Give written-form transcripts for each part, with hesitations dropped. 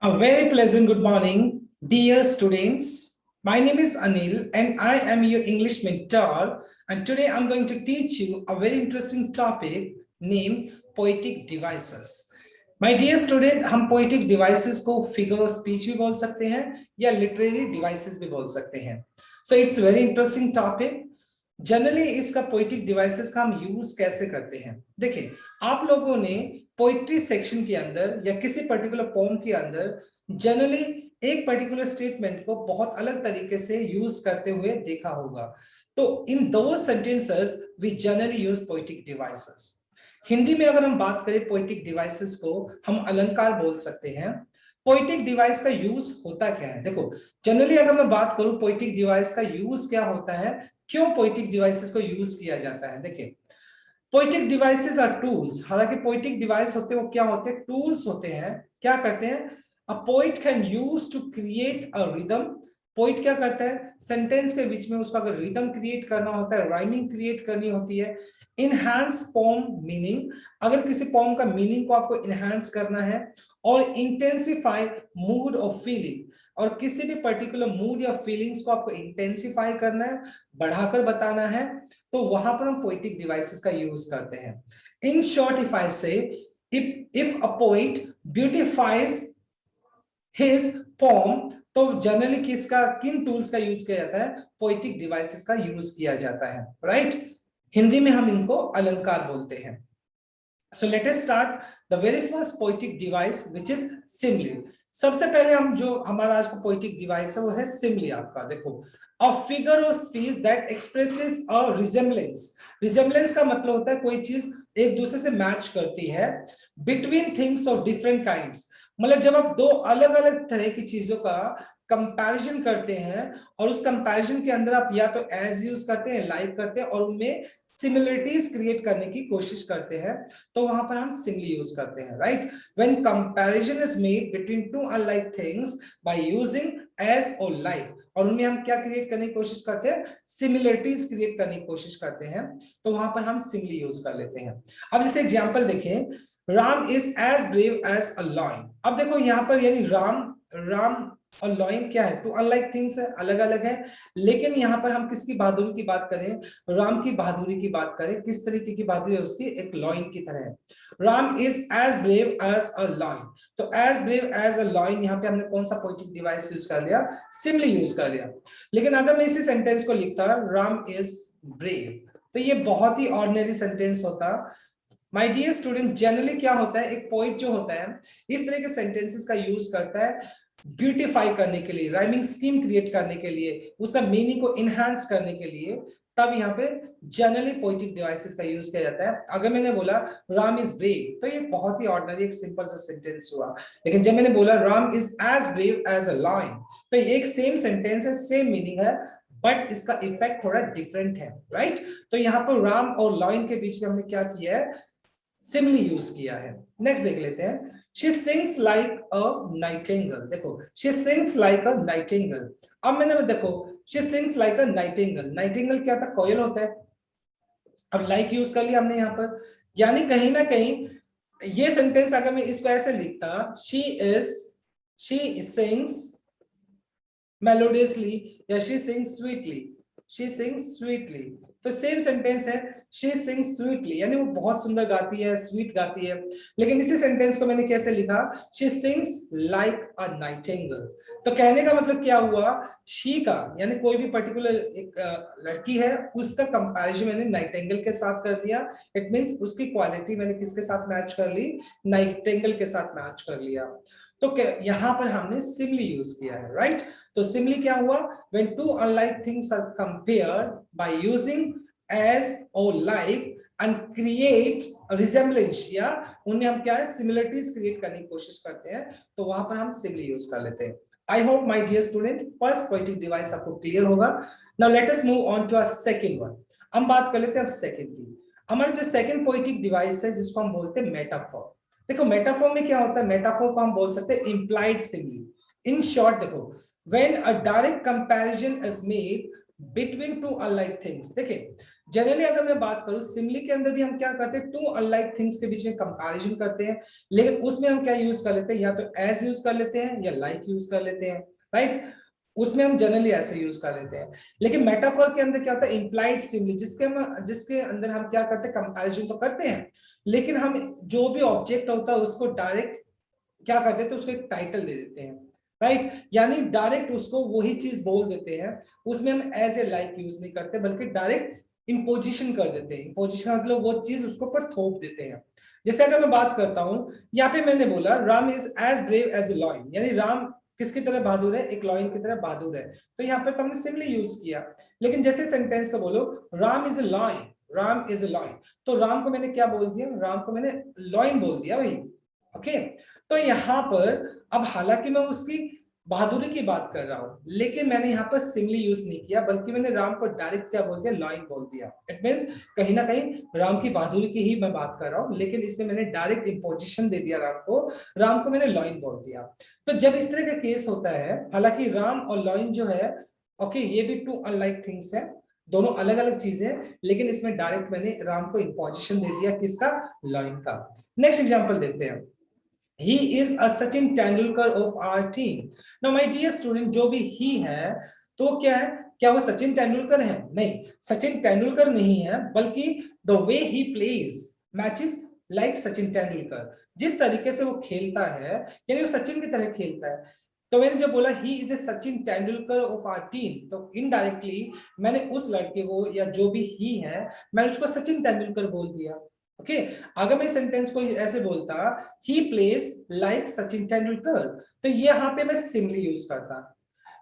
A very pleasant good morning, dear students. My name is Anil and I am your English mentor. And today I'm going to teach you a very interesting topic named poetic devices. My dear student, हम poetic devices को figure of speech भी बोल सकते हैं या literary devices भी बोल सकते हैं. So it's a very interesting topic. Generally इसका पोइटिक डिवाइसेस का हम यूज कैसे करते हैं. देखिए, आप लोगों ने पोइट्री सेक्शन के अंदर या किसी पर्टिकुलर पोम के अंदर जनरली एक पर्टिकुलर स्टेटमेंट को बहुत अलग तरीके से यूज करते हुए देखा होगा. तो इन दो sentences we generally use poetic devices. Hindi में अगर हम बात करें पोइटिक डिवाइसेस को हम अलंकार बोल सकते हैं. पोइटिक डिवाइस का यूज होता क्या है? देखो, जनरली अगर मैं बात करूं पोइटिक डिवाइस का यूज क्या होता है, क्यों पोइटिक डिवाइसेस को यूज किया जाता है. देखिए, पोइटिक डिवाइसेस आर टूल्स. हालांकि पोइटिक डिवाइस होते हैं वो क्या होते हैं? टूल्स होते हैं. क्या करते हैं? A poet can use to create a rhythm. Poet क्या करता है? सेंटेंस के बीच में उसका अगर रिदम क्रिएट करना होता है, राइमिंग क्रिएट करनी होती है. Enhance poem meaning. अगर किसी पोम का मीनिंग को आपको इनहांस करना है. और इंटेंसिफाई मूड और फीलिंग. और किसी भी पर्टिकुलर मूड या फीलिंग्स को आपको इंटेंसिफाई करना है, बढ़ाकर बताना है, तो वहां पर हम पोइटिक डिवाइसेस का यूज करते हैं. In short, if I say if a poet beautifies his poem, तो जनरली किसका, किन टूल्स का यूज किया जाता है? पोइटिक डिवाइसेस का यूज किया जाता है. राइट? हिंदी में हम इनको अलंकार बोलते हैं. So let us start the very first poetic device which is simile. सबसे पहले हम जो हमारा आज का poetic device है वो है simile. आपका देखो, a figure of speech that expresses a resemblance. Resemblance का मतलब होता है कोई चीज एक दूसरे से मैच करती है between things of different kinds. मतलब जब आप दो अलग अलग तरह की चीजों का कंपैरिजन करते हैं और उस कंपैरिजन के अंदर आप या तो एज यूज करते हैं, लाइक करते हैं और उनमें सिमिलरिटीज क्रिएट करने की कोशिश करते हैं, तो वहां पर हम सिमिली यूज करते हैं. Right? When comparison is made between two unlike things by using as और लाइक, और उनमें हम क्या क्रिएट करने की कोशिश करते हैं? सिमिलरिटीज क्रिएट करने की कोशिश करते हैं, तो वहां पर हम सिमिली यूज कर लेते हैं. अब जैसे एग्जांपल देखें, Ram is as brave as a lion. अब देखो यहां पर यानी राम और लॉयन क्या है? टू अनलाइक थिंग्स है, अलग अलग है. लेकिन यहां पर हम किसकी बहादुरी की बात करें? राम की बहादुरी की बात करें. किस तरीके की बहादुरी है उसकी? एक लॉयन की तरह है. Ram is as brave as a lion. तो as brave as a lion, यहां पे हमने कौन सा पोएटिक डिवाइस यूज कर लिया? सिमिली यूज कर लिया. लेकिन अगर मैं इसी सेंटेंस को लिखता राम इज ब्रेव, तो ये बहुत ही ऑर्डिनरी सेंटेंस होता. माय डियर स्टूडेंट, जनरली क्या होता है, एक पोइट जो होता है इस तरह के सेंटेंसेस का यूज करता है ब्यूटिफाई करने के लिए, राइमिंग स्कीम क्रिएट करने के लिए, उसका मीनिंग को इनहांस करने के लिए. तब यहाँ पे जनरली पोइटिक डिवाइसेस का यूज किया जाता है. अगर मैंने बोला राम इज ब्रेव, तो ये बहुत ही ऑर्डिनरी एक सिंपल सा सेंटेंस हुआ. लेकिन जब मैंने बोला Ram is as brave as a lion, तो एक सेम सेंटेंस है, सेम मीनिंग है, बट इसका इफेक्ट थोड़ा डिफरेंट है. राइट? तो यहाँ पर राम और लायन के बीच में हमने क्या किया है? सिमिली यूज किया है. नेक्स्ट देख लेते हैं. She sings like a nightingale. देखो, she sings like a nightingale. अब मैंने देखो, she sings like a nightingale. Nightingale क्या था? कोयल होता है. अब like यूज कर लिया हमने यहाँ पर, यानी कहीं ना कहीं ये सेंटेंस अगर मैं इसको ऐसे लिखता, she sings melodiously या she sings sweetly, तो सेम सेंटेंस है. she sings sweetly यानी वो बहुत सुंदर गाती है, स्वीट गाती है. लेकिन इसी सेंटेंस को मैंने कैसे लिखा? she sings like a nightingale. तो कहने का मतलब क्या हुआ? she का यानी कोई भी पर्टिकुलर एक लड़की है, उसका कंपैरिजन मैंने नाइटिंगेल के साथ कर दिया. इट मींस उसकी क्वालिटी मैंने किसके साथ मैच कर ली? नाइटिंगेल के साथ मैच कर लिया. तो यहां पर हमने सिमिली यूज किया है. राइट? तो सिमिली क्या हुआ? when two unlike things are compared by using as or like and create a resemblance, या उनमें हम क्या है? सिमिलरिटीज क्रिएट करने की कोशिश करते हैं, तो वहां पर हम सिमिली यूज कर लेते हैं. I hope my dear student first poetic device आपको क्लियर होगा. Now let us move on to our second one. हम बात कर लेते हैं अब सेकंड की. हमारा जो सेकंड पोएटिक डिवाइस है जिसको हम बोलते हैं मेटाफोर. देखो, मेटाफोर में क्या होता है? मेटाफोर को हम बोल सकते हैं इंप्लाइड सिमिली. इन शॉर्ट देखो, when a direct comparison is made between two unlike things. देखिए जनरली अगर मैं बात करूं सिमिली के अंदर भी हम क्या करते हैं, टू अनलाइक थिंग्स के बीच में कंपैरिजन करते हैं, लेकिन उसमें हम क्या यूज कर लेते हैं, या तो एज यूज कर लेते हैं या लाइक यूज कर लेते हैं, राइट। उसमें हम जनरली ऐसे यूज कर लेते हैं। लेकिन मेटाफर के अंदर क्या होता है, इंप्लाइड सिमिली, जिसके अंदर हम क्या करते हैं, कंपैरिजन तो करते हैं, लेकिन हम जो भी ऑब्जेक्ट होता है उसको डायरेक्ट क्या कर देते हैं, उसको एक टाइटल दे देते हैं, राइट। यानी डायरेक्ट उसको वही चीज बोल देते हैं, उसमें हम एज ए लाइक यूज नहीं करते, बल्कि डायरेक्ट इम्पोजिशन कर देते हैं। इम्पोजिशन मतलब वो चीज उसको पर थोप देते हैं। जैसे अगर मैं बात करता हूं, यहाँ पे मैंने बोला Ram is as brave as a lion, यानी राम किसकी तरह बहादुर है, एक लॉयन की तरह बहादुर है। तो यहाँ पे तो हमने सिंपली यूज किया। लेकिन जैसे सेंटेंस का बोलो, Ram is a lion, Ram is a lion, तो राम को मैंने क्या बोल दिया, राम को मैंने लॉयन बोल दिया भाई, ओके। तो यहां पर अब हालांकि मैं उसकी बहादुरी की बात कर रहा हूं, लेकिन मैंने यहाँ पर सिंगली यूज नहीं किया, बल्कि मैंने राम को डायरेक्ट क्या बोल दिया, लॉयन बोल दिया। इट मींस कहीं ना कहीं राम की बहादुरी की ही मैं बात कर रहा हूं, लेकिन इसमें मैंने डायरेक्ट इंपोजिशन दे दिया राम को मैंने लॉयन बोल दिया। तो जब इस तरह का केस होता है, हालांकि राम और लॉयन जो है, ओके, ये भी टू अनलाइक थिंग्स है, दोनों अलग अलग चीजें, लेकिन इसमें डायरेक्ट मैंने राम को इंपोजिशन दे दिया, किसका, लॉयन का। नेक्स्ट एग्जांपल देते हैं, He is a Sachin Tendulkar of our team. Now, my dear student, जो भी ही है, तो क्या है, क्या वो सचिन तेंदुलकर है? नहीं, सचिन तेंदुलकर नहीं है, बल्कि the way he plays matches like Sachin Tendulkar, जिस तरीके से वो खेलता है, यानी वो सचिन की तरह खेलता है। तो मैंने जब बोला he is a Sachin Tendulkar of our team, तो इनडायरेक्टली मैंने उस लड़के को या जो भी ही है, मैंने उसको सचिन तेंदुलकर बोल दिया, ओके। अगर मैं सेंटेंस को ऐसे बोलता, ही प्लेस लाइक सचिन तेंदुलकर, तो यहाँ पे मैं सिमली यूज करता।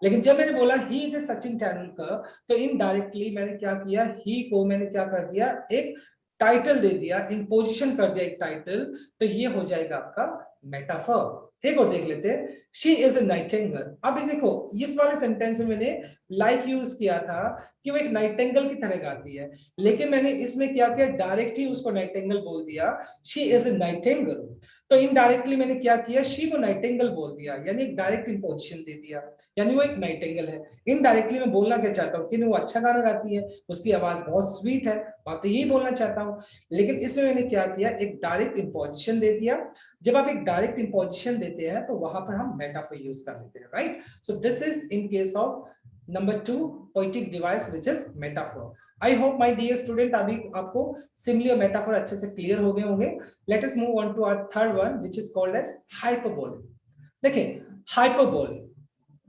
लेकिन जब मैंने बोला he is a Sachin Tendulkar, तो इनडायरेक्टली मैंने क्या किया, ही को मैंने क्या कर दिया, एक टाइटल दे दिया, इंपोजिशन कर दिया एक टाइटल, तो ये हो जाएगा आपका मेटाफर। एक और देख लेते हैं, शी इज ए नाइटिंगेल। अभी देखो इस वाले सेंटेंस में मैंने लाइक यूज किया था कि वो एक नाइटिंगेल की तरह गाती है, लेकिन मैंने इसमें क्या किया, डायरेक्ट ही उसको नाइटिंगेल बोल दिया, शी इज ए नाइटिंगेल। तो इनडायरेक्टली मैंने क्या किया, शी को नाइटिंगेल बोल दिया, यानी एक डायरेक्ट इंपोजिशन दे दिया, यानी वो एक नाइटिंगेल है। इनडायरेक्टली मैं बोलना क्या चाहता हूँ कि वो अच्छा गाना गाती है, उसकी आवाज बहुत स्वीट है, बात तो यही बोलना चाहता हूँ। लेकिन इसमें मैंने क्या किया, एक डायरेक्ट इंपोजिशन दे दिया। जब आप एक डायरेक्ट इंपोजिशन देते हैं, तो वहां पर हम मेटाफर यूज कर लेते हैं, right. So this is in case of number 2 poetic device which is metaphor. I hope my dear student अभी आपको सिमिली और मेटाफर अच्छे से क्लियर हो गए होंगे। Let us move on to our third one which is called as hyperbole. देखिए hyperbole,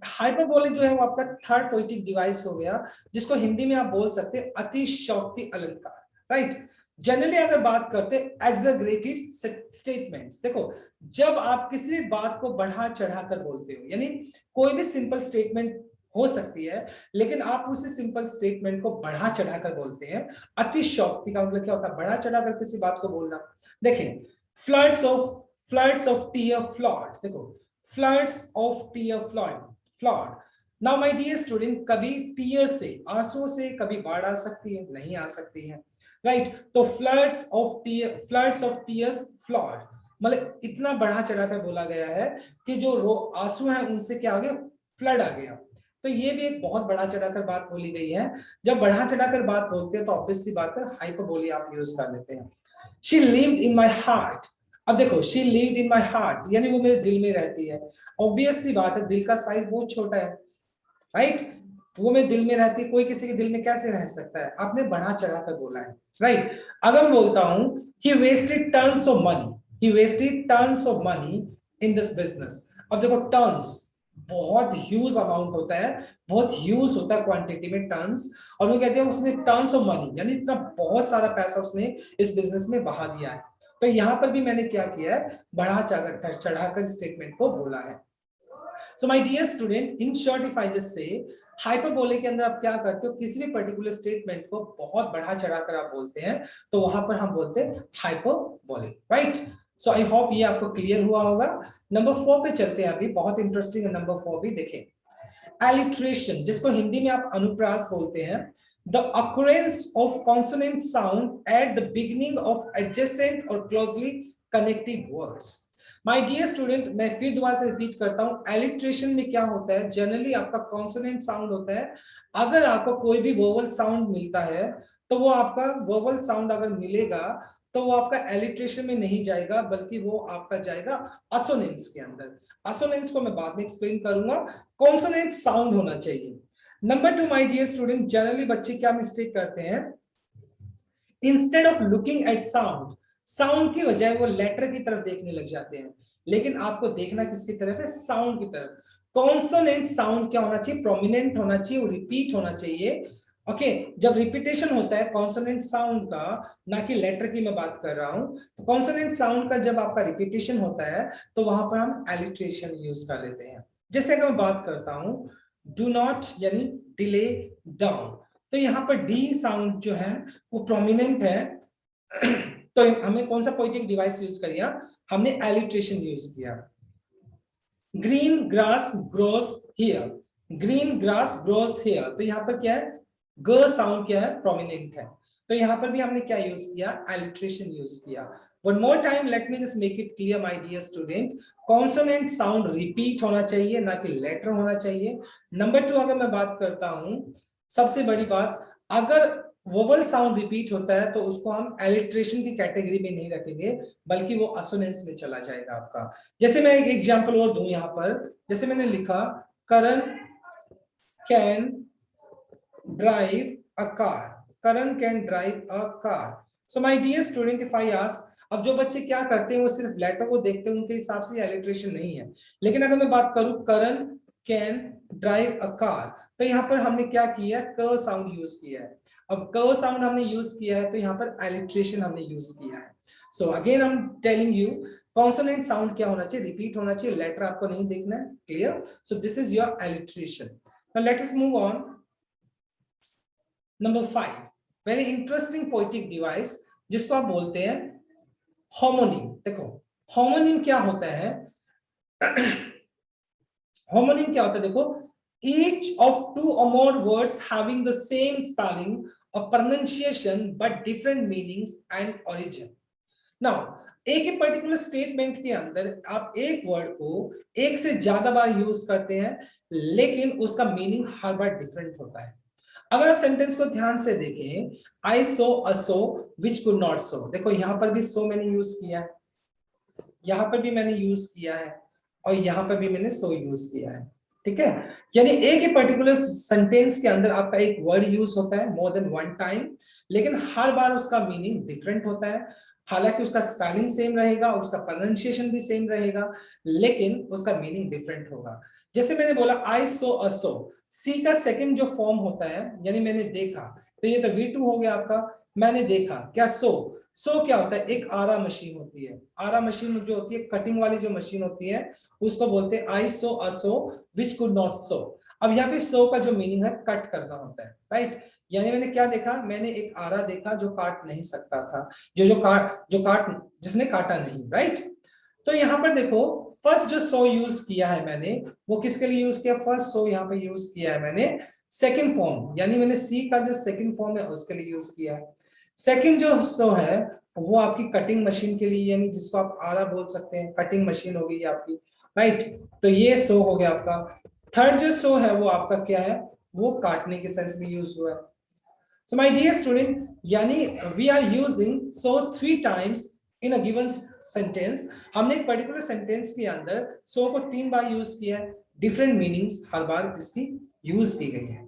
hyperbole जो है वो आपका थर्ड पोएटिक डिवाइस हो गया, जिसको हिंदी में आप बोल सकते हैं अतिशयोक्ति अलंकार, राइट। जनरली अगर बात करते हैं एग्जैगरेटेड स्टेटमेंट्स, देखो जब आप किसी बात को बढ़ा चढ़ाकर बोलते हो, यानी कोई भी सिंपल स्टेटमेंट हो सकती है, लेकिन आप उसी सिंपल स्टेटमेंट को बढ़ा चढ़ाकर बोलते हैं। अतिशयोक्ति का मतलब क्या होता है, बढ़ा चढ़ाकर किसी बात को बोलना। देखें, फ्लड्स ऑफ टीयर फ्लॉड, देखो floods of tear flowed. Now my dear student, कभी टीयर से, आंसुओं से कभी बाढ़ आ सकती है, नहीं आ सकती है, राइट। तो फ्लड्स ऑफ टीयर्स फ्लॉड, मतलब इतना बढ़ा चढ़ाकर बोला गया है कि जो आंसू हैं उनसे क्या आ गया, फ्लड आ गया। तो ये भी एक बहुत बढ़ा चढ़ाकर बात बोली गई है। जब बढ़ा चढ़ाकर बात बोलते हैं तो ऑब्वियस सी बात है हाइपरबोले आप यूज कर लेते हैं। She lived in my heart, अब देखो she lived in my heart, यानी वो मेरे दिल में रहती है। ऑब्वियस सी बात है, दिल का साइज बहुत छोटा है, राइट। वो मेरे दिल में रहती है, कोई किसी के दिल में कैसे रह सकता है, आपने बढ़ा चढ़ाकर बोला है, राइट। अगर मैं बोलता हूं he wasted tons of money, he wasted tons of money in this business, अब देखो टन्स बहुत ह्यूज अमाउंट होता है, बहुत ह्यूज होता है क्वांटिटी में टन्स, और वो कहते हैं उसने टन्स ऑफ मनी, यानी इतना बहुत सारा पैसा उसने इस बिजनेस में बहा दिया है। तो यहां पर भी मैंने क्या किया है, बढ़ा चढ़ाकर स्टेटमेंट को बोला है। So my dear student, in short if I just say, hyperbole के अंदर आप क्या करते हो, किसी भी पर्टिकुलर स्टेटमेंट को बहुत बढ़ा चढ़ाकर आप बोलते हैं, तो वहां पर हम बोलते हैं hyperbole, right. So I hope ये आपको क्लियर हुआ होगा। नंबर 4 पे चलते हैं, अभी बहुत इंटरेस्टिंग है नंबर 4 भी। देखें, एलिट्रेशन, जिसको हिंदी में आप अनुप्रास बोलते हैं, the occurrence of consonant sound at the beginning of adjacent or closely connected words। My dear student, मैं फिर दोबारा से रिपीट करता हूँ, एलिट्रेशन में क्या होता है, जनरली आपका कॉन्सोनेंट साउंड होता है। अगर आपको कोई भी वोवल साउंड मिलता है तो वो आपका वोवल साउंड अगर मिलेगा तो वो आपका एलिट्रेशन में नहीं जाएगा, बल्कि वो आपका जाएगा असोनेंस के अंदर। असोनेंस को मैं बाद में एक्सप्लेन करूंगा, कॉन्सोनेंट साउंड होना चाहिए। Number 2 my dear student, generally बच्चे क्या मिस्टेक करते हैं, instead of looking at sound, sound की बजाय वो लेटर की तरफ देखने लग जाते हैं। लेकिन आपको देखना किसकी तरफ है, साउंड की तरफ। कॉन्सोनेंट साउंड क्या होना चाहिए, प्रोमिनेंट होना चाहिए, वो रिपीट होना चाहिए। ओके जब रिपीटेशन होता है कॉन्सोनेंट साउंड का, ना कि लेटर की मैं बात कर रहा हूं, तो कॉन्सोनेंट साउंड का जब आपका रिपीटेशन होता है तो वहां पर हम एलिट्रेशन यूज कर लेते हैं। जैसे अगर मैं बात करता हूं, डू नॉट यानी डिले डाउन, तो यहाँ पर डी साउंड जो है वो प्रोमिनेंट है। तो हमने कौन सा पोएटिक डिवाइस यूज किया, हमने एलिट्रेशन यूज किया। Green grass grows here, green grass grows here, तो यहाँ पर क्या है, ग साउंड क्या है, प्रोमिनेंट है। तो यहाँ पर भी हमने क्या यूज किया, एलिट्रेशन यूज किया। One more time, let me just make it clear, my dear student. Consonant sound repeat होना चाहिए, ना कि लेटर होना चाहिए। नंबर 2 अगर मैं बात करता हूं, सबसे बड़ी बात, अगर वोवल साउंड रिपीट होता है तो उसको हम एलिट्रेशन की कैटेगरी में नहीं रखेंगे, बल्कि वो असोनेंस में चला जाएगा आपका। जैसे मैं एक एग्जांपल और दूं यहाँ पर, जैसे मैंने लिखा, Karan can drive a car, Karan can drive a car. So my dear student, if I ask, अब जो बच्चे क्या करते हैं वो सिर्फ लेटर को देखते हैं, उनके हिसाब से एलिट्रेशन नहीं है। लेकिन अगर मैं बात करूं करण कैन ड्राइव अ कार, तो यहाँ पर हमने क्या किया, क साउंड यूज किया है। अब क साउंड हमने यूज किया है तो यहाँ पर एलिट्रेशन हमने यूज किया है। So again I am telling you, consonant sound क्या होना चाहिए, रिपीट होना चाहिए, लेटर आपको नहीं देखना है। Clear? So this is your alliteration. Now let us move on. Number 5, very interesting poetic device जिसको आप बोलते हैं होमोनिम। देखो होमोनिम क्या होता है, होमोनिम क्या होता है, देखो, each of two or more words having the same spelling or pronunciation but different meanings and origin. Now एक ही पर्टिकुलर स्टेटमेंट के अंदर आप एक वर्ड को एक से ज्यादा बार यूज करते हैं, लेकिन उसका मीनिंग हर बार डिफरेंट होता है। अगर आप सेंटेंस को ध्यान से देखें, आई सो अ सो विच कुड नॉट सो, देखो यहां पर भी सो मैंने यूज किया है, यहां पर भी मैंने यूज किया है, और यहां पर भी मैंने सो यूज किया है। ठीक है, यानी एक ही पर्टिकुलर सेंटेंस के अंदर आपका एक वर्ड यूज होता है मोर देन वन टाइम, लेकिन हर बार उसका मीनिंग डिफरेंट होता है। हालांकि उसका स्पेलिंग सेम रहेगा, उसका प्रोनाउंसिएशन भी सेम रहेगा, लेकिन उसका मीनिंग डिफरेंट होगा। जैसे मैंने बोला आई सो अ सो, सी का सेकंड जो फॉर्म होता है यानी मैंने देखा, तो ये तो V2 हो गया आपका। मैंने देखा क्या, सो क्या होता है, एक आरा मशीन होती है, आरा मशीन जो होती है, कटिंग वाली जो मशीन होती है, उसको बोलते हैं आई सो अ सो विच कुड नॉट सो। अब यहाँ पे सो का जो मीनिंग है कट करना होता है, राइट। यानी मैंने क्या देखा, मैंने एक आरा देखा जो काट नहीं सकता था, जिसने काटा नहीं, राइट। तो यहाँ पर देखो, फर्स्ट जो सो यूज किया है मैंने, वो किसके लिए यूज किया, फर्स्ट सो यहाँ पे यूज किया है मैंने सेकंड फॉर्म, यानी मैंने सी का जो सेकंड फॉर्म है उसके लिए यूज किया है। सेकंड जो सो है वो आपकी कटिंग मशीन के लिए, यानी जिसको आप आरा बोल सकते हैं, कटिंग मशीन हो गई आपकी, राइट। तो ये सो हो गया आपका। थर्ड जो सो है वो आपका क्या है, वो काटने के सेंस में यूज हुआ है। सो माय डियर स्टूडेंट, यानी we are using so 3 times in a given sentence. हमने एक पर्टिकुलर सेंटेंस के अंदर सो को 3 बार यूज किया है, डिफरेंट मीनिंग्स हर बार इसकी यूज की गई है।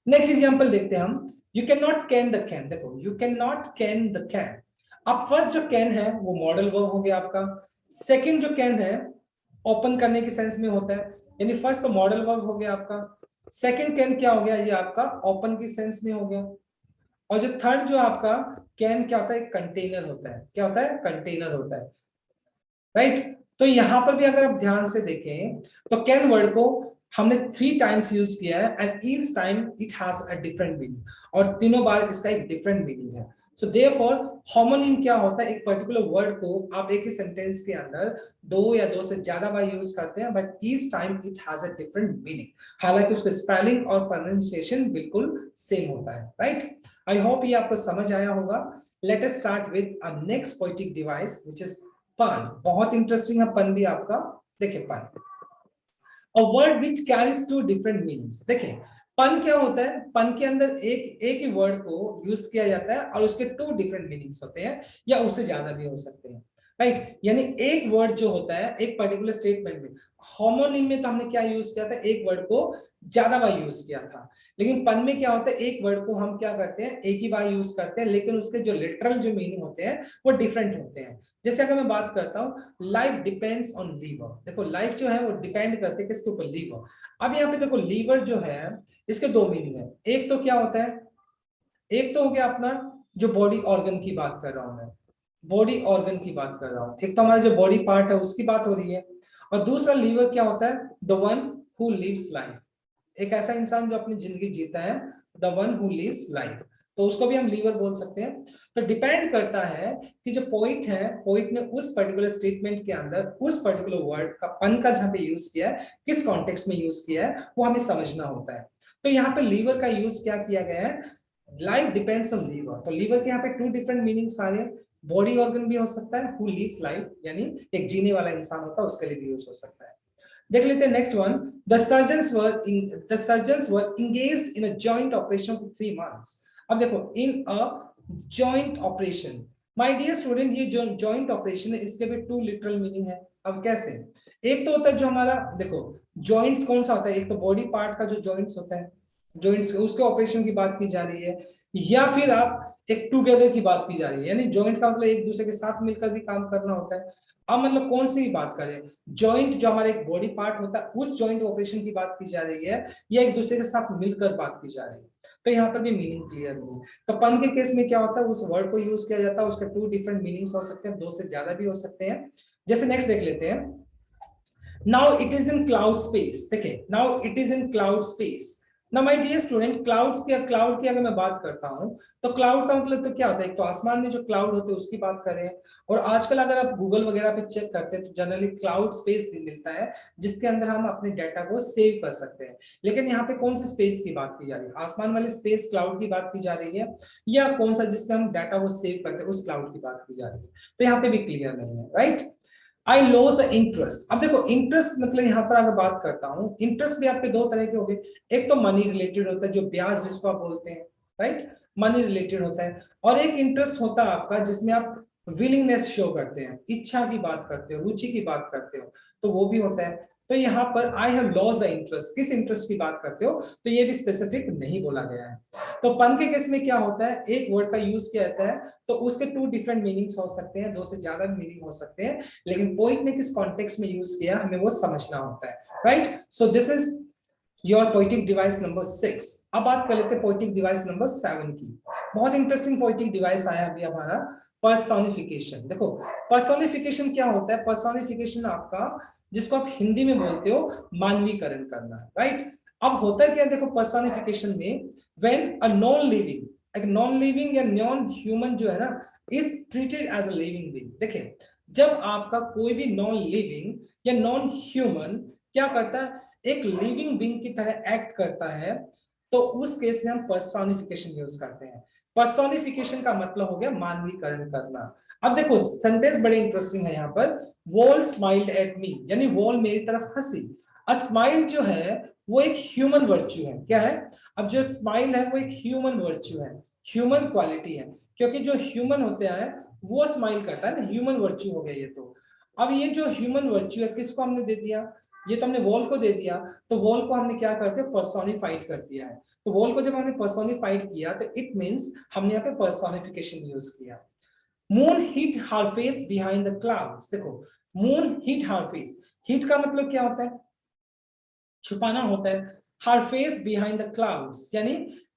नेक्स्ट एग्जांपल देखते हैं हम, you can not can the can. देखो you can not can the can, अब फर्स्ट जो कैन है वो मॉडल वर्ब हो गया आपका। सेकंड जो कैन है ओपन करने के सेंस में होता है, यानी फर्स्ट तो मॉडल वर्ब हो गया आपका, सेकंड कैन क्या हो गया, ये आपका ओपन की सेंस में हो गया, और जो थर्ड जो आपका कैन क्या होता है, कंटेनर होता है। क्या होता है, कंटेनर होता है, राइट। तो यहां पर भी अगर आप ध्यान से देखें तो कैन वर्ड को हमने 3 टाइम्स यूज किया है, and each time it has a different meaning, और तीनों बार इसका एक डिफरेंट मीनिंग है। सो देयरफॉर होमोनिम क्या होता है, एक पर्टिकुलर वर्ड को आप एक ही सेंटेंस के अंदर 2 या 2 से ज्यादा बार यूज करते हैं, but each time it has a different meaning, हालांकि उसका स्पेलिंग और प्रोनाउंसिएशन बिल्कुल सेम होता है, राइट। आई होप ये आपको समझ आया होगा। Let us start with a next poetic device which is पन, बहुत इंटरेस्टिंग है पन भी आपका। देखिए पन, a word which carries to different meanings. देखिए पन क्या होता है, पन के अंदर एक ही वर्ड को यूज किया जाता है और उसके टू डिफरेंट मीनिंग्स होते हैं या उससे ज्यादा भी हो सकते हैं, राइट। यानी एक वर्ड जो होता है एक पर्टिकुलर स्टेटमेंट में, होमोनिम में तो हमने क्या यूज किया था, एक वर्ड को ज्यादा बार यूज किया था, लेकिन पन में क्या होता है एक वर्ड को हम क्या करते हैं एक ही बार यूज करते हैं, लेकिन उसके जो लिटरल जो मीनिंग होते हैं वो डिफरेंट होते हैं। जैसे अगर मैं बात करता हूँ, लाइफ डिपेंड्स ऑन लीवर। देखो लाइफ जो है वो डिपेंड करते हैं किसके ऊपर, लीवर। अब यहाँ पे देखो लीवर जो है इसके दो मीनिंग है, एक तो क्या होता है, एक तो हो गया अपना जो बॉडी ऑर्गन की बात कर रहा हूं मैं, बॉडी ऑर्गन की बात कर रहा हूं, एक तो हमारा जो बॉडी पार्ट है उसकी बात हो रही है, और दूसरा लीवर क्या होता है, the one who lives life, एक ऐसा इंसान जो अपनी जिंदगी जीता है, the one who lives life, तो उसको भी हम लीवर बोल सकते हैं। तो डिपेंड करता है कि जो पोइट है, पोइट ने उस पर्टिकुलर स्टेटमेंट के अंदर उस पर्टिकुलर वर्ड का पन का जहां पे यूज किया है, किस कॉन्टेक्स्ट में यूज किया है वो हमें समझना होता है। तो यहाँ पे लीवर का यूज क्या किया गया है, लाइफ डिपेंड्स ऑन लीवर, तो लीवर के यहाँ पे टू डिफरेंट मीनिंग्स आ गए, बॉडी ऑर्गन भी हो सकता है, हु लिव्स लाइफ यानी एक जीने वाला इंसान होता है उसके लिए भी यूज हो सकता है। देख लेते हैं next one, the surgeons were engaged in a joint operation for 3 months। अब देखो in a joint operation, my dear student, ये जो जॉइंट ऑपरेशन है इसके भी टू लिटरल मीनिंग है। अब कैसे, एक तो होता है जो हमारा, देखो जॉइंट्स कौन सा होता है, एक तो बॉडी पार्ट का जो जॉइंट्स होता है, जॉइंट्स उसके ऑपरेशन की बात की जा रही है, या फिर आप एक टुगेदर की बात की जा रही है, यानी जॉइंट का मतलब एक दूसरे के साथ मिलकर भी काम करना होता है। अब मतलब कौन सी बात करें, जॉइंट जो हमारा एक बॉडी पार्ट होता है उस जॉइंट ऑपरेशन की बात की जा रही है, या एक दूसरे के साथ मिलकर बात की जा रही है, तो यहाँ पर भी मीनिंग क्लियर नहीं है। तो पन के केस में क्या होता है, उस वर्ड को यूज किया जाता है, उसके टू डिफरेंट मीनिंग्स हो सकते हैं, दो से ज्यादा भी हो सकते हैं। जैसे नेक्स्ट देख लेते हैं, now it is in cloud space. देखिए now it is in cloud space, ना माय डियर स्टूडेंट, क्लाउड की अगर मैं बात करता हूं तो क्लाउड का मतलब तो क्या होता है, एक तो आसमान में जो क्लाउड होते हैं उसकी बात करें, और आजकल अगर आप गूगल वगैरह पे चेक करते हैं तो जनरली क्लाउड स्पेस मिलता है जिसके अंदर हम अपने डाटा को सेव कर सकते हैं। लेकिन यहाँ पे कौन सी स्पेस की बात की जा रही है, आसमान वाली स्पेस क्लाउड की बात की जा रही है, या कौन सा जिसमें हम डाटा को सेव करते हैं उस क्लाउड की बात की जा रही है, तो यहाँ पे भी क्लियर नहीं है, right. I loss the interest. अब देखो इंटरेस्ट मतलब यहाँ पर अगर बात करता हूँ, इंटरेस्ट भी आपके दो तरह के हो गए, एक तो मनी रिलेटेड होता है जो ब्याज जिसको आप बोलते हैं, राइट, मनी रिलेटेड होता है, और एक इंटरेस्ट होता है आपका जिसमें आप विलिंगनेस शो करते हैं, इच्छा की बात करते हो, रुचि की बात करते हो, तो वो भी होता है। तो यहाँ पर I have loss the interest, किस इंटरेस्ट की बात करते हो, तो ये भी स्पेसिफिक नहीं बोला गया है। तो पन के केस में क्या होता है, एक वर्ड का यूज किया जाता है तो उसके टू डिफरेंट मीनिंग्स हो सकते हैं, दो से ज्यादा मीनिंग हो सकते हैं, लेकिन पोइट ने किस कॉन्टेक्स्ट में यूज किया हमें वो समझना होता है, right. So this is your poetic device number 6। अब बात कर लेते हैं पोइटिक डिवाइस नंबर 7 की। बहुत इंटरेस्टिंग पोइटिक डिवाइस आया अभी हमारा, पर्सोनिफिकेशन। देखो पर्सोनिफिकेशन क्या होता है, पर्सोनिफिकेशन आपका जिसको आप हिंदी में बोलते हो मानवीकरण करना, राइट। अब होता है क्या, देखो पर्सोनिफिकेशन में व्हेन अ नॉन लिविंग, एक नॉन लिविंग या नॉन ह्यूमन जो है ना is treated as a living being. देखिए जब आपका कोई भी नॉन लिविंग या नॉन ह्यूमन क्या करता है, एक लिविंग बीइंग की तरह एक्ट करता है, तो उस केस में हम पर्सोनिफिकेशन यूज करते हैं। पर्सोनिफिकेशन का मतलब हो गया मानवीकरण करना। अब देखो सेंटेंस बड़े इंटरेस्टिंग है यहाँ पर, वॉल स्माइल्ड एट मी, यानी वॉल मेरी तरफ हंसी। अ स्माइल जो है वो एक ह्यूमन वर्च्यू है, क्या है, अब जो स्माइल है वो एक ह्यूमन वर्च्यू है, ह्यूमन क्वालिटी है, क्योंकि जो ह्यूमन होते हैं वो स्माइल करता है ना, ह्यूमन वर्च्यू हो गया ये तो। अब ये जो ह्यूमन वर्च्यू है किसको हमने दे दिया, ये तो हमने वॉल को दे दिया, तो वॉल को हमने क्या करते हैं पर्सोनिफाइड कर दिया है, तो वॉल को जब हमने पर्सोनिफाइड किया तो इट मींस हमने यहाँ पे पर्सोनिफिकेशन यूज किया। Moon hit her face behind the clouds. देखो मून हिट हर फेस, हिट का मतलब क्या होता है, छुपाना होता है, हर फेस बिहाइंड द क्लाउड्स यानी,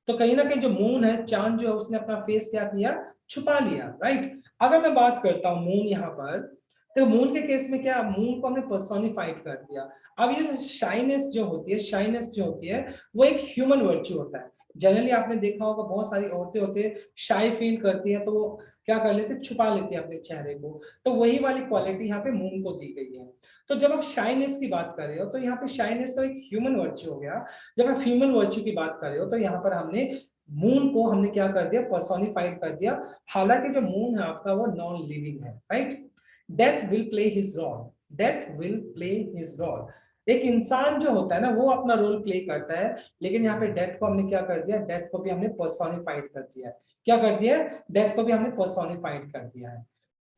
तो कहीं ना कहीं जो मून है, चांद जो है उसने अपना फेस क्या किया, छुपा लिया, राइट। अगर मैं बात करता हूं मून यहाँ पर, तो मून के केस में क्या, मून को हमने पर्सोनिफाइड कर दिया। अब ये शाइनेस जो होती है, शाइनेस जो होती है वो एक ह्यूमन वर्च्यू होता है। जनरली आपने देखा होगा बहुत सारी औरतें होती है शाई फील करती है तो वो क्या कर लेते हैं, छुपा लेते हैं अपने चेहरे को, तो वही वाली क्वालिटी यहाँ पे मून को दी गई है। तो जब आप शाइनेस की बात कर रहे हो तो यहाँ पे शाइनेस तो एक ह्यूमन वर्च्यू हो गया, जब आप ह्यूमन वर्च्यू की बात कर रहे हो तो यहाँ पर हमने मून को हमने क्या कर दिया, पर्सोनिफाइड कर दिया, हालांकि जो मून है आपका वो नॉन लिविंग है, right. Death will play his role, death will play his role. एक इंसान जो होता है ना वो अपना रोल प्ले करता है, लेकिन यहाँ पे डेथ को हमने क्या कर दिया, डेथ को भी हमने पर्सोनिफाइड कर दिया है। क्या कर दिया है, डेथ को भी हमने पर्सोनिफाइड कर दिया है।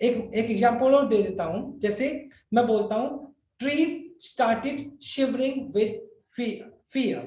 एक एग्जांपल और दे देता हूं, जैसे मैं बोलता हूं trees started shivering with fear,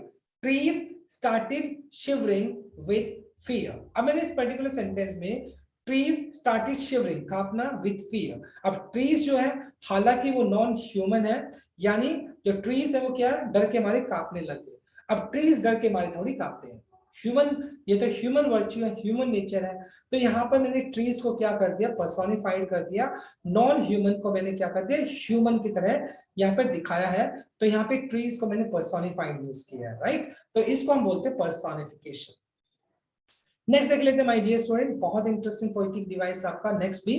trees started shivering with fear. अब मैंने इस पर्टिकुलर सेंटेंस में ट्रीज स्टार्टेड शिवरिंग कहा अपना विद फियर। अब ट्रीज जो है हालांकि वो नॉन ह्यूमन है, यानी जो ट्रीज है वो क्या डर के मारे कांपने लग गए। अब ट्रीज डर के मारे थोड़ी कांपते हैं, ह्यूमन, ये तो ह्यूमन वर्च्यू है, ह्यूमन नेचर है। तो यहाँ पर मैंने ट्रीज को क्या कर दिया, पर्सोनिफाइड कर दिया, नॉन ह्यूमन को मैंने क्या कर दिया, ह्यूमन की तरह यहाँ पर दिखाया है। तो यहाँ पे ट्रीज को मैंने पर्सोनिफाइड यूज किया है, राइट। तो इसको हम बोलते हैं पर्सोनिफिकेशन। नेक्स्ट देख लेते हैं माय डियर स्टूडेंट, बहुत इंटरेस्टिंग पोएटिक डिवाइस आपका नेक्स्ट भी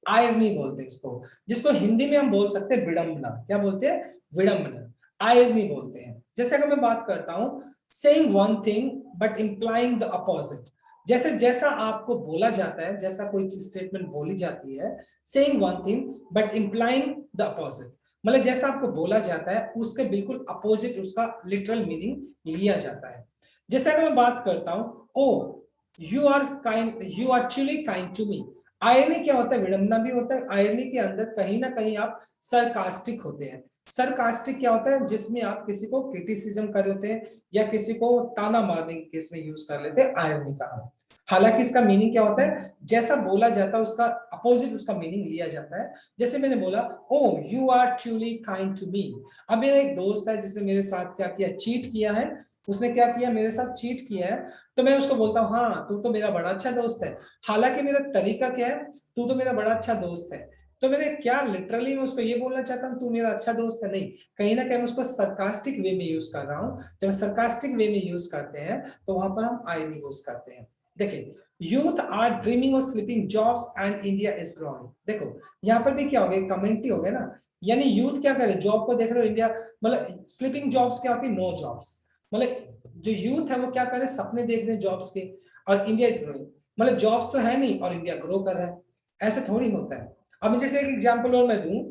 आयरनी बोलते हैं इसको, जिसको हिंदी में हम बोल सकते हैं विडंबना। क्या बोलते हैं, विडंबना, आयरनी बोलते हैं। जैसे अगर मैं बात करता हूं saying one thing but implying the opposite, जैसे जैसा आपको बोला जाता है, जैसा कोई चीज स्टेटमेंट बोली जाती है, saying one thing but implying the opposite, मतलब जैसा आपको बोला जाता है उसके बिल्कुल अपोजिट उसका लिटरल मीनिंग लिया जाता है। जैसे अगर मैं बात करता हूं O you are kind, you are truly kind to me. Irony क्या होता है, विडंबना भी होता है। आयरनी के अंदर कहीं ना कहीं आप सरकास्टिक होते हैं। सरकास्टिक क्या होता है, जिसमें आप किसी को क्रिटिसिज्म कर रहे होते हैं या किसी को ताना मारने के केस में यूज कर लेते हैं आयरनी का। हालांकि इसका मीनिंग क्या होता है, जैसा बोला जाता है उसका अपोजिट उसका मीनिंग लिया जाता है। जैसे मैंने बोला O you are truly kind to me. अब मेरा एक दोस्त है जिसने मेरे साथ क्या किया, चीट किया है, उसने क्या किया, मेरे साथ चीट किया है। तो मैं उसको बोलता हूँ हाँ तू तो मेरा बड़ा अच्छा दोस्त है। हालांकि मेरा तरीका क्या है, तू तो मेरा बड़ा अच्छा दोस्त है। तो मैंने क्या लिटरली मैं उसको ये बोलना चाहता हूँ तू मेरा अच्छा दोस्त है, नहीं, कहीं ना कहीं मैं उसको सरकास्टिक वे में यूज कर रहा हूँ। जब सरकास्टिक वे में यूज करते हैं तो वहां पर हम आयरनी यूज करते हैं। देखिए youth are dreaming of sleeping jobs and India is growing. देखो यहाँ पर भी क्या हो गया, कमेंट ही हो गया ना, यानी यूथ क्या करे, जॉब को देख रहे हो, इंडिया मतलब स्लीपिंग जॉब्स क्या होती है, नो जॉब्स, मतलब जो यूथ है वो क्या कर रहे हैं, सपने देख रहे हैं जॉब्स के, और इंडिया इज ग्रोइंग, मतलब जॉब्स तो है नहीं और इंडिया ग्रो कर रहा है, ऐसे थोड़ी होता है। अब जैसे एक एग्जांपल और मैं दूं,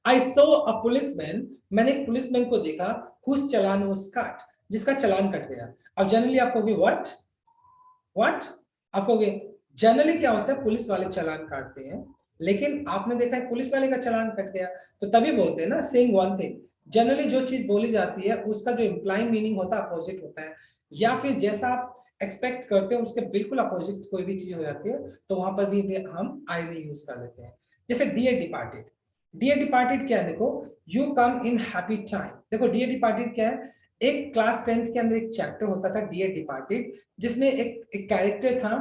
आई सो अ पुलिसमैन, मैंने एक पुलिसमैन को देखा, हुज चालान वाज कट, जिसका चालान कट गया। अब जनरली आप कहोगे व्हाट आप कहोगे, जनरली क्या होता है, पुलिस वाले चालान काटते हैं, लेकिन आपने देखा है पुलिस वाले का चालान कट गया, तो तभी बोलते हैं ना सेइंग वन थिंग। जनरली जो चीज बोली जाती है उसका जो इंप्लाइंग मीनिंग होता है अपोजिट होता है, या फिर जैसा आप एक्सपेक्ट करते हैं उसके बिल्कुल अपोजिट कोई भी चीज हो जाती है, तो वहां पर भी हम आईवी यूज कर लेते हैं। जैसे डियर डिपार्टेड, डियर डिपार्टेड क्या है, देखो you come in happy time. देखो डियर डिपार्टेड क्या है, एक क्लास 10th के अंदर एक चैप्टर होता था डियर डिपार्टेड, जिसमें एक कैरेक्टर था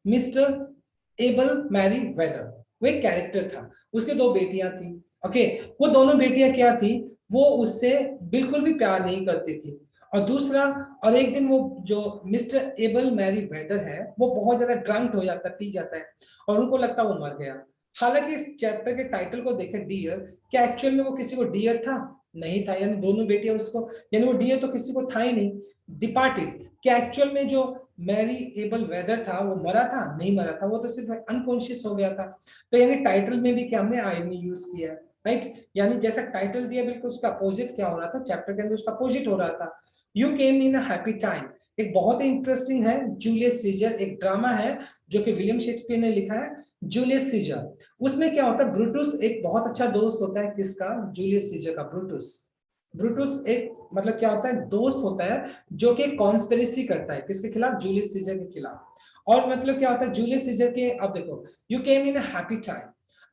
मिस्टर एबल मैरी वेदर, वो एक कैरेक्टर था, उसके दो बेटियां थी। ओके, वो दोनों बेटियां क्या थी, वो उससे बिल्कुल भी प्यार नहीं करती थी। और दूसरा, और एक दिन वो जो मिस्टर एबल मैरी वेदर है वो बहुत ज्यादा ड्रंक हो जाता है, पी जाता है, और उनको लगता है वो मर गया। हालांकि इस चैप्टर के टाइटल को देखे डियर, क्या एक्चुअल में वो किसी को डियर था, नहीं था, यानी दोनों बेटियां उसको, यानी वो डियर तो किसी को था ही नहीं। डिपार्टेड, क्या एक्चुअल में जो मैरी एबल वेदर था वो मरा था, नहीं मरा था, वो तो सिर्फ अनकॉन्शियस हो गया था। तो यानी टाइटल में भी क्या हमने आईएनई यूज किया है, राइट। यानी जैसा टाइटल दिया बिल्कुल उसका अपोजिट क्या हो रहा था, चैप्टर के अंदर उसका अपोजिट हो रहा था। You came in a happy time, एक बहुत ही इंटरेस्टिंग है, जूलियस सीजर, एक ड्रामा है जो कि विलियम शेक्सपियर ने लिखा है, जूलियस सीजर। उसमें क्या होता है, ब्रूटुस एक बहुत अच्छा दोस्त होता है, किसका, जूलियस सीजर का, ब्रूटुस। ब्रूटुस एक मतलब क्या होता है, दोस्त होता है जो कि कॉन्स्पिरेसी करता है, किसके खिलाफ, जूलियस सीजर के खिलाफ। और मतलब क्या होता है जूलियस सीजर के, अब देखो you came in a happy time,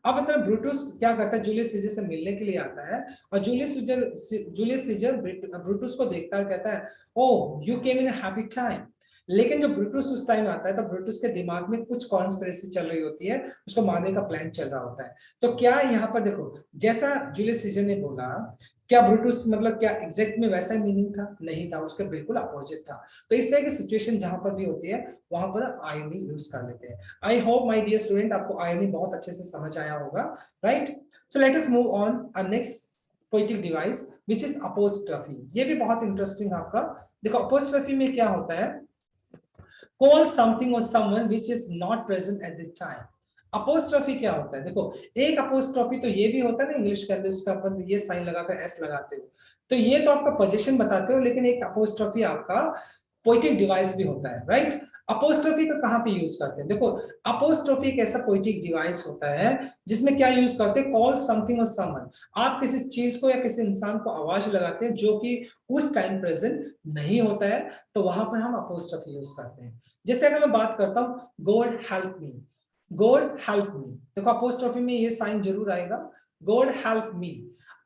अब मतलब ब्रूटुस क्या करता है, जूलियस सीजर से मिलने के लिए आता है, और जूलियस सीजर ब्रूटुस को देखता है और कहता है O you came in a happy time. लेकिन जब ब्रूटुस उस टाइम आता है तो ब्रूटुस के दिमाग में कुछ कॉन्स्पिरेसी चल रही होती है, उसको मारने का प्लान चल रहा होता है। तो क्या यहाँ पर देखो, जैसा जूलियस सीजर ने बोला, क्या ब्रूटुस मतलब क्या एग्जैक्ट में वैसा ही मीनिंग था, नहीं था, उसके बिल्कुल अपोजिट था। तो इस तरह की सिचुएशन जहां पर भी होती है वहां पर आयरनी यूज कर लेते हैं। I hope my dear student आपको आयरनी बहुत अच्छे से समझ आया होगा, right. So let us move on a next poetic device which is apostrophe. ये भी बहुत इंटरेस्टिंग आपका, देखो अपोस्ट्रोफी में क्या होता है, call something or someone which is not present at the time। Apostrophe क्या होता है? देखो, एक अपोस्ट्रोफी तो ये भी होता है ना इंग्लिश के अंदर, जिसका अपन ये साइन लगाकर एस लगाते हो, तो ये तो आपका पोजीशन बताते हो, लेकिन एक अपोस्ट्रोफी आपका पोएटिक डिवाइस भी होता है, राइट? अपोस्ट्रोफी का कहाँ पे यूज करते हैं? देखो, अपोस्ट्रोफी एक ऐसा पोएटिक डिवाइस होता है जिसमें क्या यूज करते हैं, कॉल समथिंग और समवन। आप किसी चीज को या किसी इंसान को आवाज लगाते हैं जो कि उस टाइम प्रेजेंट नहीं होता है, तो वहां पर हम अपोस्ट्रोफी यूज करते हैं। जैसे अगर मैं बात करता हूँ, God help me, God help me, देखो अपोस्ट्रोफी में ये साइन जरूर आएगा, गॉड हेल्प मी,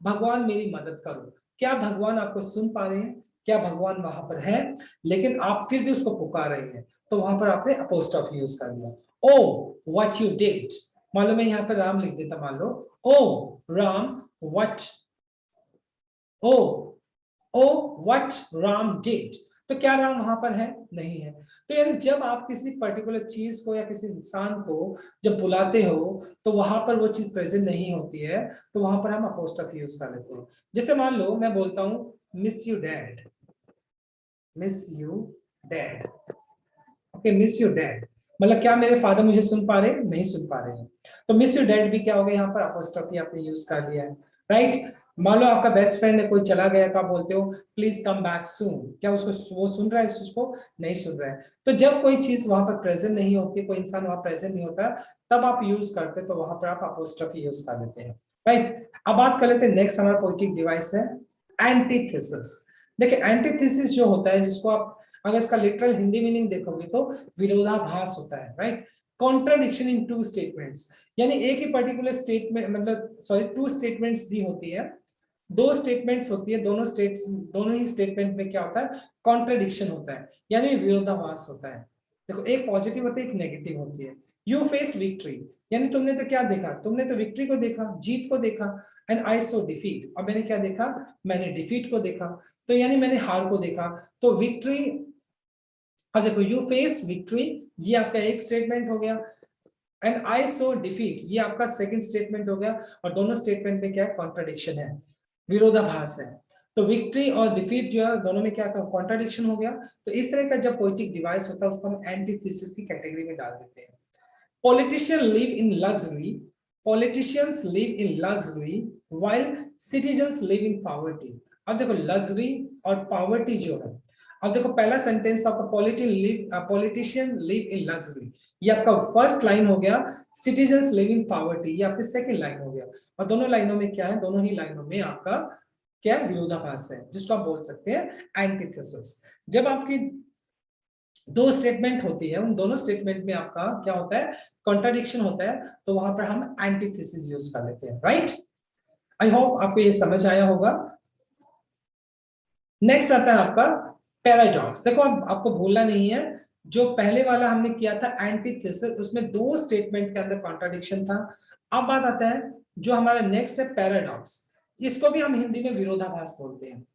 भगवान मेरी मदद करो। क्या भगवान आपको सुन पा रहे हैं? क्या भगवान वहां पर है? लेकिन आप फिर भी उसको पुकार रहे हैं, तो वहां पर आपने अपोस्ट्रोफी यूज कर लिया। ओ व्हाट यू डिड, मान लो मैं यहाँ पर राम लिख देता, मान लो O Ram what, O O what Ram did, तो क्या राम वहां पर है? नहीं है। तो यानी जब आप किसी पर्टिकुलर चीज को या किसी इंसान को जब बुलाते हो तो वहां पर वो चीज प्रेजेंट नहीं होती है, तो वहां पर हम अपोस्ट्रोफी यूज कर लेते हैं। जैसे मान लो मैं बोलता हूं miss you dad, miss you dad, okay, miss you dad, मतलब क्या मेरे फादर मुझे सुन पा रहे हैं? नहीं सुन पा रहे हैं, तो मिस यू डैड भी क्या हो गया, यहाँ पर अपोस्ट्रोफी आपने यूज कर लिया है, राइट? मान लो आपका बेस्ट फ्रेंड है, कोई चला गया, क्या बोलते हो, प्लीज कम बैक सून, क्या उसको वो सुन रहा है इस चीज को? नहीं सुन रहा है। तो जब कोई चीज वहां पर प्रेजेंट नहीं होती, कोई इंसान वहां प्रेजेंट नहीं होता, तब आप यूज करते, तो वहां पर आप अपोस्ट्रोफी यूज कर लेते हैं, राइट? अब बात कर लेते हैं, नेक्स्ट हमारा पोएटिक डिवाइस है एंटीथेसिस। देखिए एंटीथेसिस जो होता है, जिसको आप अगर इसका लिटरल हिंदी मीनिंग देखोगे तो विरोधाभास होता है, right? Contradiction in two statements, यानी एक ही पर्टिकुलर स्टेटमेंट, मतलब सॉरी, टू स्टेटमेंट्स दी होती है, दो स्टेटमेंट्स होती है, दोनों ही स्टेटमेंट में क्या होता है, कॉन्ट्राडिक्शन होता है, यानी विरोधाभास होता है। देखो, एक पॉजिटिव होती है, एक नेगेटिव होती है। यू फेस्ड विक्ट्री, यानी तुमने तो क्या देखा, तुमने तो विक्ट्री को देखा, जीत को देखा, एंड आई सो डिफीट, और मैंने क्या देखा, मैंने डिफीट को देखा, तो यानी मैंने हार को देखा। तो विक्ट्री, अब देखो यू फेस्ड विक्ट्री, ये आपका एक स्टेटमेंट हो गया, एंड आई सो डिफीट, ये आपका सेकंड स्टेटमेंट हो गया, और दोनों स्टेटमेंट में क्या है, कॉन्ट्राडिक्शन है, विरोधाभास है। तो विक्ट्री और डिफीट जो है दोनों में क्या कॉन्ट्राडिक्शन हो गया। तो इस तरह का जब पोएटिक डिवाइस होता है उसको हम एंटीथेसिस की कैटेगरी में डाल देते हैं। Politician live in luxury, politicians live in luxury while citizens live in poverty. अब देखो लग्जरी और पॉवर्टी जो है, अब देखो पहला सेंटेंस तो आपका पॉलिटिशियन लिव इन लग्जरी, ये आपका फर्स्ट लाइन हो गया, सिटीजन्स लिव इन पॉवर्टी ये आपकी सेकंड लाइन हो गया, और दोनों लाइनों में क्या है, दोनों ही लाइनों में आपका क्या विरोधाभास है, जिसको आप बोल सकते हैं एंटीथेसिस। जब आपकी दो स्टेटमेंट होती है, उन दोनों स्टेटमेंट में आपका क्या होता है, कॉन्ट्राडिक्शन होता है, तो वहां पर हम एंटीथेसिस यूज कर लेते हैं, राइट? आई होप आपको ये समझ आया होगा। नेक्स्ट आता है आपका पैराडॉक्स। देखो अब आपको भूलना नहीं है, जो पहले वाला हमने किया था एंटीथेसिस, उसमें दो स्टेटमेंट के अंदर कॉन्ट्राडिक्शन था। अब बात आता है जो हमारा नेक्स्ट है पैराडॉक्स, इसको भी हम हिंदी में विरोधाभास बोलते हैं।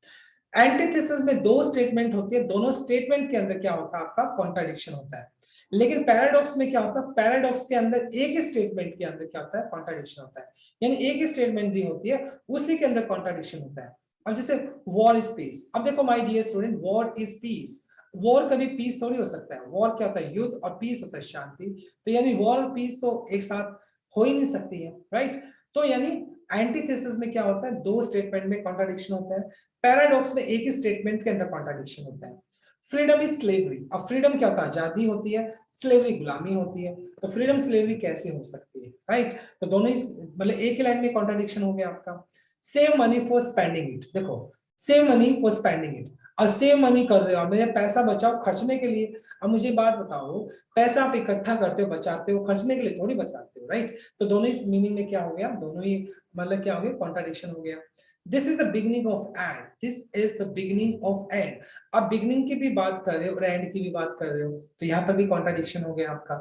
एंटीथेसिस में दो स्टेटमेंट होती है, दोनों स्टेटमेंट के अंदर क्या होता है, आपका कॉन्ट्राडिक्शन होता है। लेकिन पैराडॉक्स में क्या होता है, पैराडॉक्स के अंदर एक ही स्टेटमेंट के अंदर क्या होता है, कॉन्ट्राडिक्शन होता है, यानी एक ही स्टेटमेंट दी होती है, उसी के अंदर कॉन्ट्राडिक्शन होता है। अब जैसे वॉर इज पीस, अब देखो my dear student, war is peace, war कभी पीस थोड़ी हो सकता है, वॉर क्या होता है, युद्ध, और पीस होता है शांति, तो यानी वॉर और पीस तो एक साथ हो ही नहीं सकती है, राइट? तो यानी एंटीथेसिस में क्या होता है, दो स्टेटमेंट में कॉन्ट्राडिक्शन होता है, पैराडॉक्स में एक ही स्टेटमेंट के अंदर कॉन्ट्राडिक्शन होता है। फ्रीडम इज स्लेवरी, अब फ्रीडम क्या होता है, आजादी होती है, स्लेवरी गुलामी होती है, तो फ्रीडम स्लेवरी कैसे हो सकती है, राइट? तो दोनों ही मतलब एक ही लाइन में कॉन्ट्राडिक्शन हो गया आपका। Save money for spending it, देखो save money for spending it, और सेव मनी कर रहे हो, मेरे पैसा बचाओ खर्चने के लिए। अब मुझे बात बताओ, पैसा आप इकट्ठा करते हो, बचाते हो, खर्चने के लिए थोड़ी बचाते हो, राइट? तो दोनों ही मीनिंग में क्या हो गया, दोनों ही मतलब क्या हो गया, कॉन्ट्राडिक्शन हो गया। This is the beginning of and, this is the beginning of and, अब बिगिनिंग की भी बात कर रहे हो और एंड की भी बात कर रहे हो, तो यहाँ पर भी कॉन्ट्राडिक्शन हो गया आपका।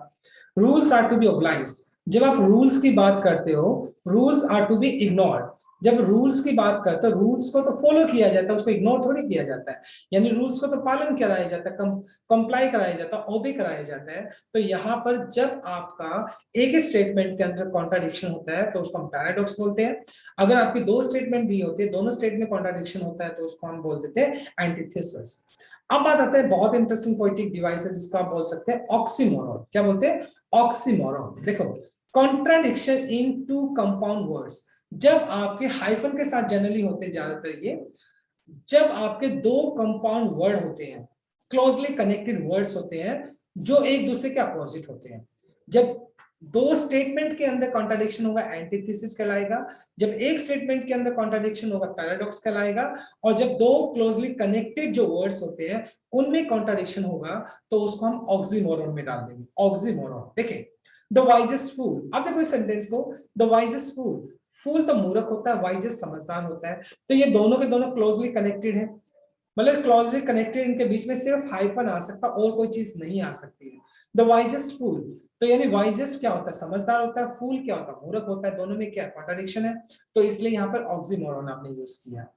Rules are to be obliged, जब आप रूल्स की बात करते हो, rules are to be ignored, जब रूल्स की बात करते हो, रूल्स को तो फॉलो किया जाता है, उसको इग्नोर थोड़ी किया जाता है, यानी रूल्स को तो पालन कराया जाता है, कंप्लाई कराया जाता है, ओबे कराया जाता है। तो यहाँ पर जब आपका एक ही स्टेटमेंट के अंदर कॉन्ट्राडिक्शन होता है तो उसको हम पैराडॉक्स बोलते हैं। अगर आपकी दो स्टेटमेंट दी होती है, दोनों स्टेटमेंट में कॉन्ट्राडिक्शन होता है, तो उसको हम बोल देते हैं एंटीथेसिस। अब बात आता है बहुत इंटरेस्टिंग पोएटिक डिवाइस है जिसको आप बोल सकते हैं ऑक्सीमोरॉन, क्या बोलते हैं, ऑक्सीमोरॉन। देखो contradiction in two compound words, जब आपके हाइफन के साथ जनरली होते हैं ज्यादातर ये, जब आपके दो कंपाउंड वर्ड होते हैं, क्लोजली कनेक्टेड वर्ड्स होते हैं जो एक दूसरे के अपोजिट होते हैं। जब दो स्टेटमेंट के अंदर कॉन्ट्राडिक्शन होगा एंटीथेसिस कहलाएगा, जब एक स्टेटमेंट के अंदर कॉन्ट्राडिक्शन होगा पैराडॉक्स कहलाएगा, और जब दो क्लोजली कनेक्टेड जो वर्ड्स होते हैं उनमें कॉन्ट्राडिक्शन होगा तो उसको हम ऑक्सीमोरॉन में डाल देंगे। ऑक्सीमोरॉन देखिए, द वाइजेस्ट फूल, अब देखो इस सेंटेंस को, द वाइजेस्ट फूल, फूल तो मूर्ख होता है, वाइजेस्ट समझदार होता है, तो ये दोनों के दोनों क्लोजली कनेक्टेड है, मतलब क्लोजली कनेक्टेड, इनके बीच में सिर्फ हाइफन आ सकता और कोई चीज नहीं आ सकती है। द वाइजेस्ट फूल, तो यानी वाइजेस्ट क्या होता है, समझदार होता है, फूल क्या होता है, मूर्ख होता है, दोनों में क्या कॉन्ट्राडिक्शन है, तो इसलिए यहाँ पर ऑक्सीमोरॉन आपने यूज किया।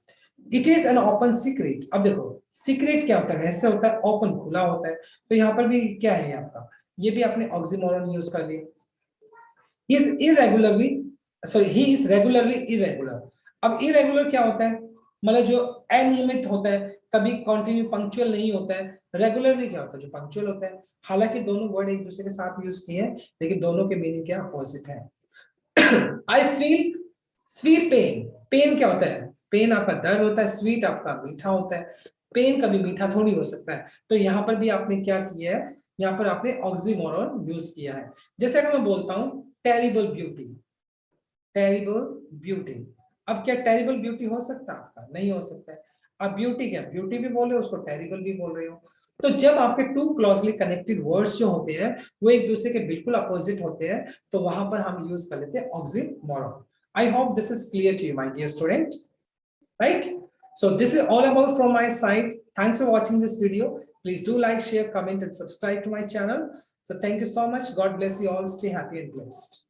It is an open secret, अब देखो सीक्रेट क्या होता है, रहस्य होता है, ओपन खुला होता है, तो यहाँ पर भी क्या है आपका, ये भी आपने ऑक्सीमोरॉन यूज कर लिया। Is irregularly, sorry he is regularly irregular, अब इरेगुलर क्या होता है, मतलब जो अनियमित होता है, कभी कंटिन्यू पंक्चुअल नहीं होता है। रेगुलरली क्या होता है, जो पंक्चुअल होता है। हालांकि दोनों वर्ड एक दूसरे के साथ यूज किए हैं, लेकिन दोनों के मीनिंग क्या अपोजिट है। I feel sweet pain, pain क्या होता है, पेन आपका दर्द होता है, स्वीट आपका मीठा होता है, पेन कभी मीठा थोड़ी हो सकता है, तो यहाँ पर भी आपने क्या किया है, यहाँ पर आपने ऑक्सीमोरॉन यूज किया है। जैसे अगर मैं बोलता हूं टेरिबल ब्यूटी, टेरिबल ब्यूटी, अब क्या टेरिबल ब्यूटी हो सकता है आपका, नहीं हो सकता है। अब ब्यूटी क्या, ब्यूटी भी बोल रहे हो, उसको टेरिबल भी बोल रहे हो। तो जब आपके टू क्लोजली कनेक्टेड वर्ड्स जो होते हैं वो एक दूसरे के बिल्कुल अपोजिट होते हैं, तो वहां पर हम यूज कर लेते हैं oxymoron. I hope this is clear to you my dear student, right? So this is all about from my side. Thanks for watching this video. Please do like, share, comment and subscribe to my channel. So thank you so much. God bless you all. Stay happy and blessed.